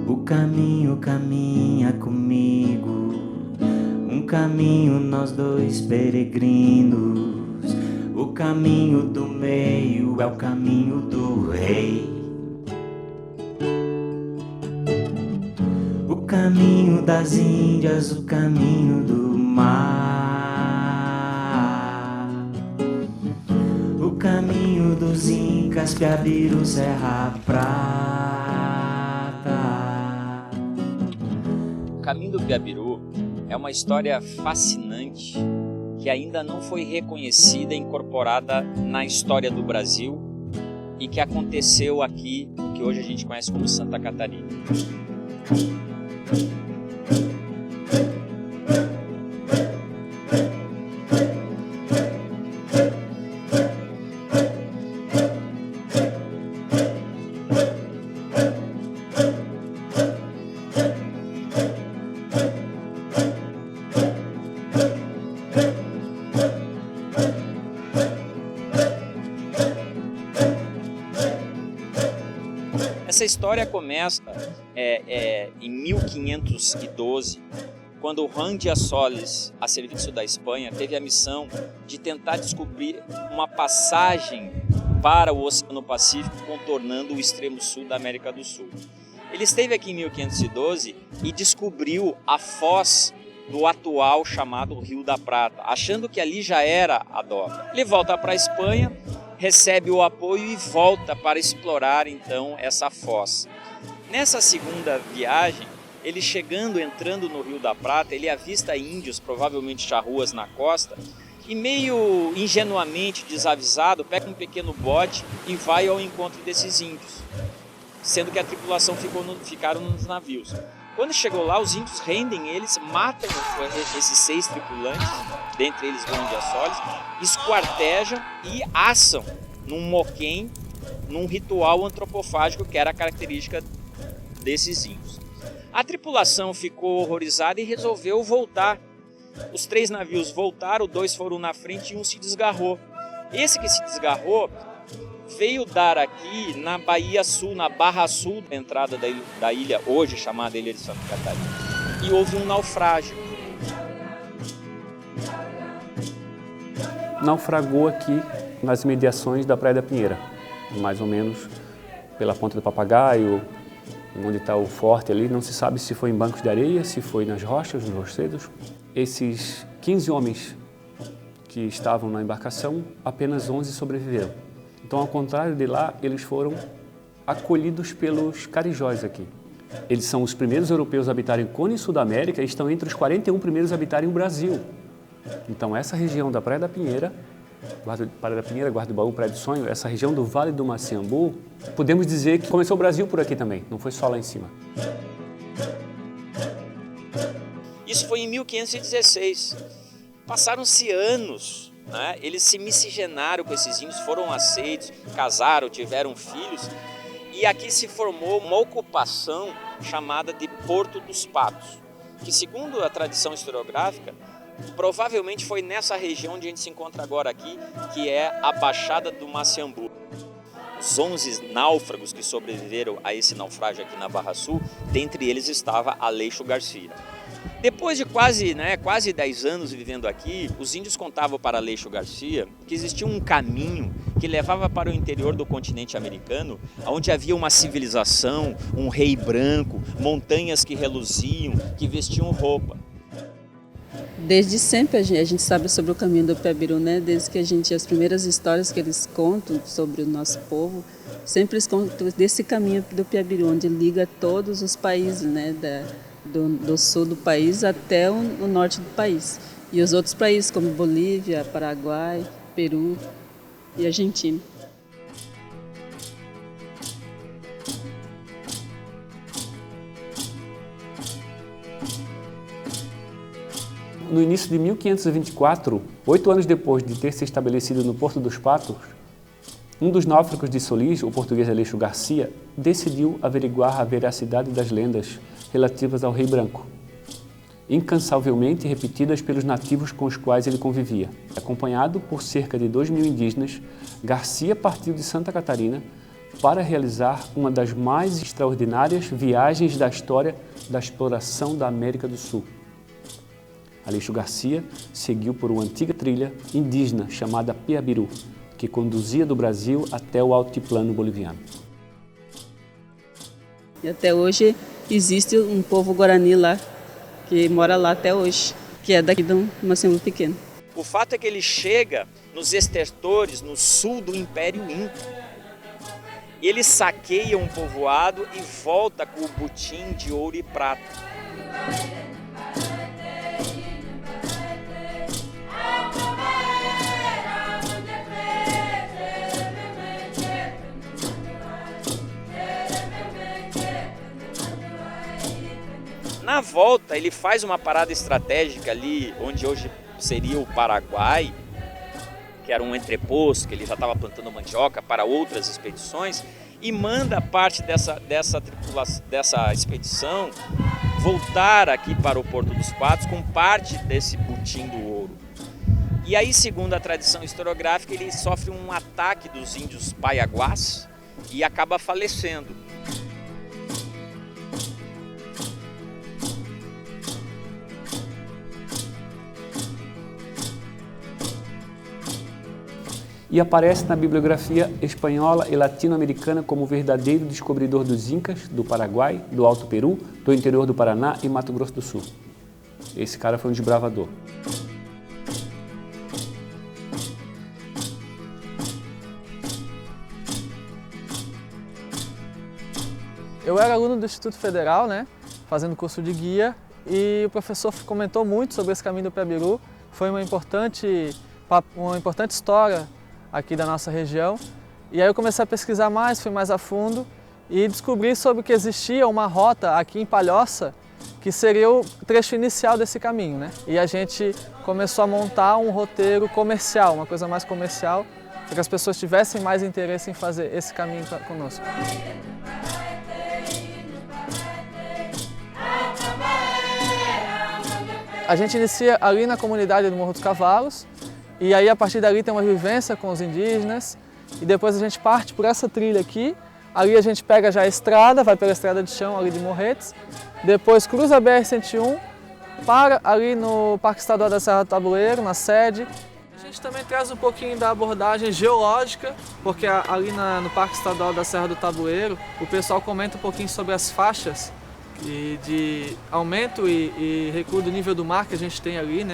O caminho caminha comigo, um caminho nós dois peregrinos. O caminho do meio é o caminho do rei. O caminho das Índias, o caminho do mar. O caminho dos Incas, Piabiru, Serra Prata. O caminho do Piabiru é uma história fascinante que ainda não foi reconhecida e incorporada na história do Brasil e que aconteceu aqui, que hoje a gente conhece como Santa Catarina. Essa história começa em 1512, quando Juan de Assoles, a serviço da Espanha, teve a missão de tentar descobrir uma passagem para o Oceano Pacífico, contornando o extremo sul da América do Sul. Ele esteve aqui em 1512 e descobriu a foz do atual chamado Rio da Prata, achando que ali já era a dobra. Ele volta para a Espanha, recebe o apoio e volta para explorar então essa foz. Nessa segunda viagem, ele entrando no Rio da Prata, ele avista índios, provavelmente charruas na costa, e meio ingenuamente desavisado, pega um pequeno bote e vai ao encontro desses índios, sendo que a tripulação ficaram nos navios. Quando chegou lá, os índios rendem eles, matam esses 6 tripulantes, dentre eles Juan de Assoles, esquartejam e assam num moquém, num ritual antropofágico que era a característica desses índios. A tripulação ficou horrorizada e resolveu voltar. Os 3 navios voltaram, 2 foram na frente e um se desgarrou. Esse que se desgarrou veio dar aqui na Bahia Sul, na Barra Sul da entrada da ilha, hoje chamada Ilha de Santa Catarina. E houve um naufrágio. Naufragou aqui nas imediações da Praia da Pinheira, mais ou menos pela Ponta do Papagaio, onde está o forte ali. Não se sabe se foi em bancos de areia, se foi nas rochas, nos rochedos. Esses 15 homens que estavam na embarcação, apenas 11 sobreviveram. Então, ao contrário de lá, eles foram acolhidos pelos carijós aqui. Eles são os primeiros europeus a habitarem o Cone Sul da América e estão entre os 41 primeiros a habitarem o Brasil. Então, essa região da Praia da Pinheira, Guarda do Baú, Praia do Sonho, essa região do Vale do Maciambu, podemos dizer que começou o Brasil por aqui também, não foi só lá em cima. Isso foi em 1516. Passaram-se anos, né? Eles se miscigenaram com esses índios, foram aceitos, casaram, tiveram filhos, e aqui se formou uma ocupação chamada de Porto dos Patos, que, segundo a tradição historiográfica, provavelmente foi nessa região onde a gente se encontra agora aqui, que é a Baixada do Maciambu. Os 11 náufragos que sobreviveram a esse naufrágio aqui na Barra Sul, dentre eles estava Aleixo Garcia. Depois de quase 10 anos vivendo aqui, os índios contavam para Aleixo Garcia que existia um caminho que levava para o interior do continente americano, onde havia uma civilização, um rei branco, montanhas que reluziam, que vestiam roupa. Desde sempre a gente sabe sobre o caminho do Piabiru, né? Desde que as primeiras histórias que eles contam sobre o nosso povo, sempre eles contam desse caminho do Piabiru, onde liga todos os países, né? Do sul do país até o norte do país. E os outros países como Bolívia, Paraguai, Peru e Argentina. No início de 1524, 8 anos depois de ter se estabelecido no Porto dos Patos, um dos náufragos de Solis, o português Aleixo Garcia, decidiu averiguar a veracidade das lendas relativas ao Rei Branco, incansavelmente repetidas pelos nativos com os quais ele convivia. Acompanhado por cerca de 2.000 indígenas, Garcia partiu de Santa Catarina para realizar uma das mais extraordinárias viagens da história da exploração da América do Sul. Aleixo Garcia seguiu por uma antiga trilha indígena chamada Piabiru, que conduzia do Brasil até o altiplano boliviano. E até hoje existe um povo guarani lá, que mora lá até hoje, que é daqui do Macembu Pequeno. O fato é que ele chega nos estertores, no sul do Império Inca. Ele saqueia um povoado e volta com o butim de ouro e prata. Na volta, ele faz uma parada estratégica ali, onde hoje seria o Paraguai, que era um entreposto, que ele já estava plantando mandioca para outras expedições, e manda parte dessa expedição voltar aqui para o Porto dos Patos com parte desse butim do ouro. E aí, segundo a tradição historiográfica, ele sofre um ataque dos índios paiaguás e acaba falecendo. E aparece na bibliografia espanhola e latino-americana como verdadeiro descobridor dos Incas, do Paraguai, do Alto Peru, do interior do Paraná e Mato Grosso do Sul. Esse cara foi um desbravador. Eu era aluno do Instituto Federal, fazendo curso de guia, e o professor comentou muito sobre esse caminho do Piabiru. Foi uma importante história aqui da nossa região. E aí eu comecei a pesquisar mais, fui mais a fundo e descobri sobre que existia uma rota aqui em Palhoça que seria o trecho inicial desse caminho, E a gente começou a montar um roteiro comercial, uma coisa mais comercial, para que as pessoas tivessem mais interesse em fazer esse caminho conosco. A gente inicia ali na comunidade do Morro dos Cavalos, e aí a partir dali tem uma vivência com os indígenas, e depois a gente parte por essa trilha aqui, ali a gente pega já a estrada, vai pela estrada de chão ali de Morretes, depois cruza a BR-101, para ali no Parque Estadual da Serra do Tabuleiro, na sede. A gente também traz um pouquinho da abordagem geológica, porque ali no Parque Estadual da Serra do Tabuleiro, o pessoal comenta um pouquinho sobre as faixas de aumento e recuo do nível do mar que a gente tem ali,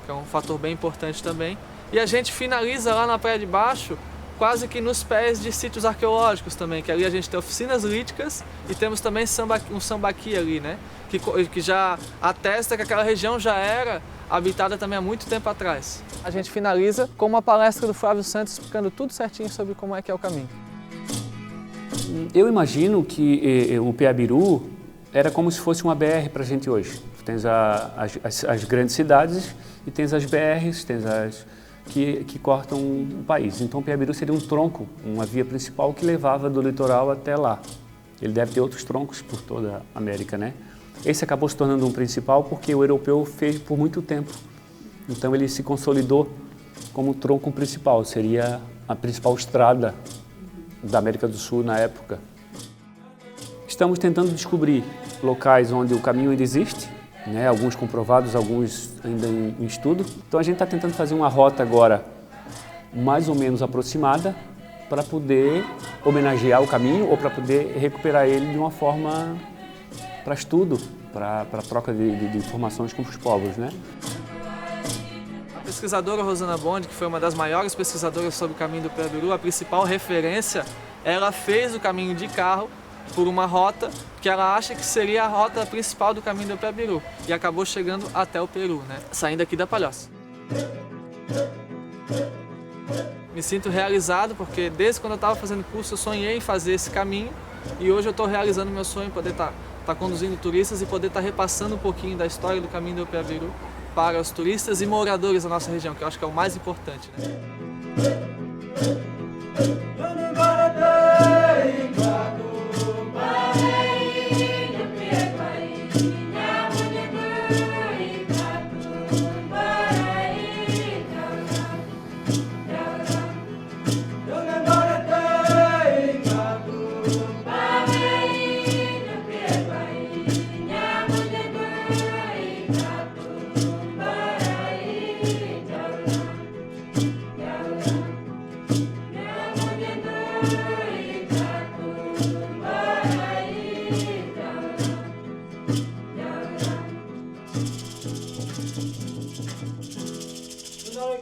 que é um fator bem importante também. E a gente finaliza lá na Praia de Baixo, quase que nos pés de sítios arqueológicos também, que ali a gente tem oficinas líticas e temos também um sambaqui ali, que já atesta que aquela região já era habitada também há muito tempo atrás. A gente finaliza com uma palestra do Flávio Santos explicando tudo certinho sobre como é que é o caminho. Eu imagino que o Piabiru era como se fosse uma BR para a gente hoje. Tens as grandes cidades e tens as BRs, tens as que cortam o país. Então o Piabiru seria um tronco, uma via principal que levava do litoral até lá. Ele deve ter outros troncos por toda a América, Esse acabou se tornando um principal porque o europeu fez por muito tempo. Então ele se consolidou como tronco principal, seria a principal estrada da América do Sul na época. Estamos tentando descobrir locais onde o caminho ainda existe, alguns comprovados, alguns ainda em estudo. Então a gente está tentando fazer uma rota agora mais ou menos aproximada para poder homenagear o caminho ou para poder recuperar ele de uma forma para estudo, para troca de informações com os povos, A pesquisadora Rosana Bond, que foi uma das maiores pesquisadoras sobre o caminho do Piabiru, a principal referência, ela fez o caminho de carro por uma rota que ela acha que seria a rota principal do caminho do Piabiru e acabou chegando até o Peru, saindo aqui da Palhoça. Me sinto realizado porque desde quando eu estava fazendo curso eu sonhei em fazer esse caminho e hoje eu estou realizando meu sonho em poder estar conduzindo turistas e poder estar repassando um pouquinho da história do caminho do Piabiru para os turistas e moradores da nossa região, que eu acho que é o mais importante. Não